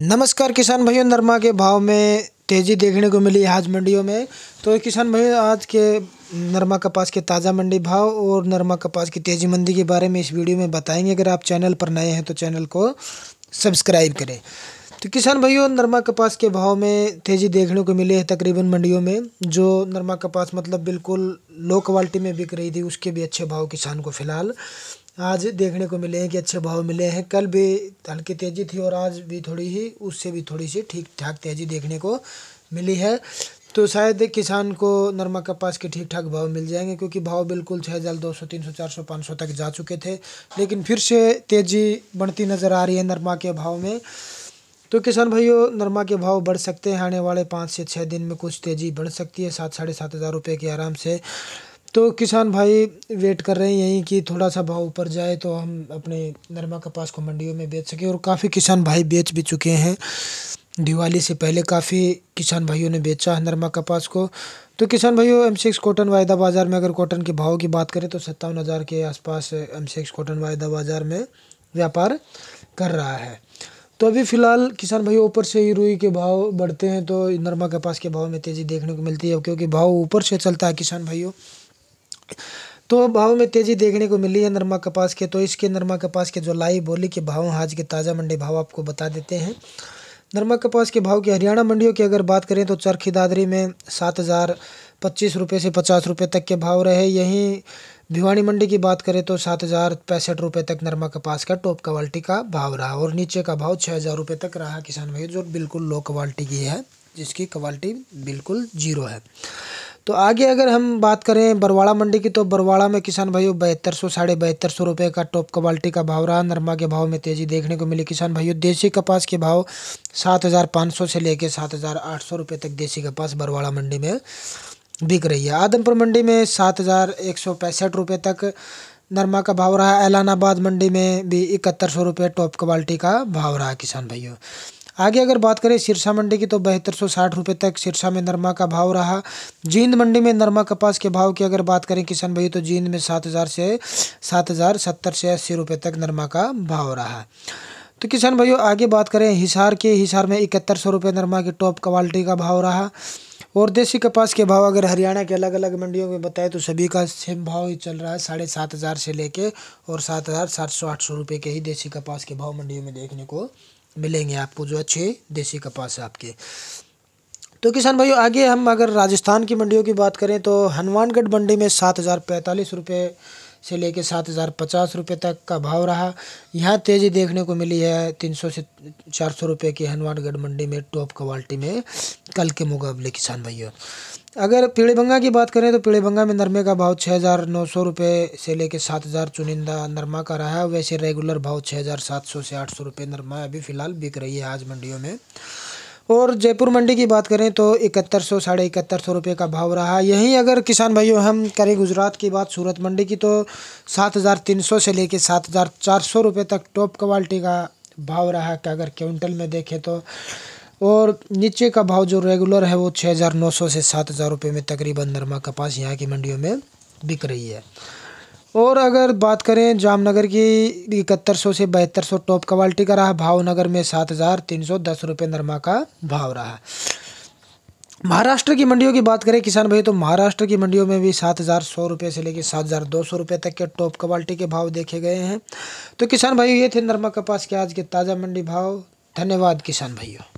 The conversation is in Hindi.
नमस्कार किसान भाइयों, नरमा के भाव में तेज़ी देखने को मिली आज मंडियों में। तो किसान भाइयों, आज के नरमा कपास के ताज़ा मंडी भाव और नरमा कपास की तेज़ी मंदी के बारे में इस वीडियो में बताएंगे। अगर आप चैनल पर नए हैं तो चैनल को सब्सक्राइब करें। तो किसान भाइयों, नरमा कपास के भाव में तेज़ी देखने को मिली है तकरीबन मंडियों में। जो नरमा कपास मतलब बिल्कुल लो क्वालिटी में बिक रही थी, उसके भी अच्छे भाव किसान को फ़िलहाल आज देखने को मिले हैं कि अच्छे भाव मिले हैं। कल भी हल्की तेज़ी थी और आज भी थोड़ी ही उससे भी थोड़ी सी ठीक ठाक तेज़ी देखने को मिली है। तो शायद किसान को नरमा कपास के ठीक ठाक भाव मिल जाएंगे, क्योंकि भाव बिल्कुल 6,200, 300, 400, 500 तक जा चुके थे, लेकिन फिर से तेज़ी बढ़ती नज़र आ रही है नरमा के भाव में। तो किसान भाइयों, नरमा के भाव बढ़ सकते हैं आने वाले 5 से 6 दिन में। कुछ तेज़ी बढ़ सकती है 7, 7,500 रुपये के आराम से। तो किसान भाई वेट कर रहे हैं यहीं कि थोड़ा सा भाव ऊपर जाए तो हम अपने नरमा कपास को मंडियों में बेच सकें। और काफ़ी किसान भाई बेच भी चुके हैं। दिवाली से पहले काफ़ी किसान भाइयों ने बेचा है नरमा कपास को। तो किसान भाइयों, M6 कॉटन वायदा बाज़ार में अगर कॉटन के भाव की बात करें तो 57,000 के आसपास M6 कॉटन वायदा बाज़ार में व्यापार कर रहा है। तो अभी फ़िलहाल किसान भाइयों, ऊपर से ही रुई के भाव बढ़ते हैं तो नरमा कपास के भाव में तेज़ी देखने को मिलती है, क्योंकि भाव ऊपर से चलता है किसान भाइयों। तो भाव में तेज़ी देखने को मिली है नरमा कपास के। तो इसके नरमा कपास के जो लाइव बोली के भाव, आज के ताज़ा मंडी भाव आपको बता देते हैं। नरमा कपास के भाव की हरियाणा मंडियों की अगर बात करें तो चरखी दादरी में 7,025 रुपये से 50 रुपये तक के भाव रहे। यहीं भिवानी मंडी की बात करें तो 7,065 रुपये तक नरमा कपास का टॉप क्वालिटी का भाव रहा, और नीचे का भाव 6,000 रुपये तक रहा किसान भाई, जो बिल्कुल लो क्वालिटी की है, जिसकी क्वालिटी बिल्कुल जीरो है। तो आगे अगर हम बात करें बरवाड़ा मंडी की, तो बरवाड़ा में किसान भाइयों 7200, 7250 रुपये का टॉप क्वालिटी का भाव रहा। नरमा के भाव में तेज़ी देखने को मिली किसान भाइयों। देसी कपास के भाव 7,500 से लेके 7,800 रुपये तक देसी कपास बरवाड़ा मंडी में बिक रही है। आदमपुर मंडी में 7,165 रुपये तक नरमा का भाव रहा। ऐलानाबाद मंडी में भी 7100 रुपये टॉप क्वालिटी का भाव रहा किसान भाइयों। आगे अगर बात करें सिरसा मंडी की, तो 7260 रुपये तक सिरसा में नरमा का भाव रहा। जींद मंडी में नरमा कपास के भाव की अगर बात करें किसान भाई, तो जींद में 7,000 से 7,070 से 80 रुपये तक नरमा का भाव रहा। तो किसान भाइयों, आगे बात करें हिसार के, हिसार में 7100 रुपये नरमा की टॉप क्वालिटी का भाव रहा। और देसी कपास के भाव अगर हरियाणा के अलग अलग मंडियों में बताएं तो सभी का सेम भाव ही चल रहा है, 7,500 से लेके और 7,700-800 रुपये के ही देसी कपास के भाव मंडियों में देखने को मिलेंगे आपको, जो अच्छे देसी कपास है आपके। तो किसान भाइयों, आगे हम अगर राजस्थान की मंडियों की बात करें तो हनुमानगढ़ मंडी में 7,045 रुपये से लेके 7,050 रुपये तक का भाव रहा। यहाँ तेज़ी देखने को मिली है 300 से 400 रुपये की हनुमानगढ़ मंडी में टॉप क्वालिटी में कल के मुकाबले किसान भाइयों। अगर पीलीभंगा की बात करें तो पीलीभंगा में नरमे का भाव 6,900 रुपये से लेके 7,000 चुनिंदा नरमा का रहा है। वैसे रेगुलर भाव 6,700 से 800 रुपये नरमा अभी फ़िलहाल बिक रही है आज मंडियों में। और जयपुर मंडी की बात करें तो 7100, 7150 रुपये का भाव रहा। यहीं अगर किसान भाइयों हम करें गुजरात की बात, सूरत मंडी की, तो 7,300 से लेके 7,400 रुपये तक टॉप क्वालिटी का भाव रहा कि अगर क्विंटल में देखें तो। और नीचे का भाव जो रेगुलर है वो 6,900 से 7,000 रुपये में तकरीबन नरमा कपास यहाँ की मंडियों में बिक रही है। और अगर बात करें जामनगर की, 7100 से 7200 टॉप क्वालिटी का रहा। भावनगर में 7,310 रुपये नरमा का भाव रहा। महाराष्ट्र की मंडियों की बात करें किसान भाई, तो महाराष्ट्र की मंडियों में भी 7,100 रुपये से लेकर 7,200 रुपये तक के टॉप क्वालिटी के भाव देखे गए हैं। तो किसान भाई, ये थे नरमा कपास के आज के ताज़ा मंडी भाव। धन्यवाद किसान भाइयों।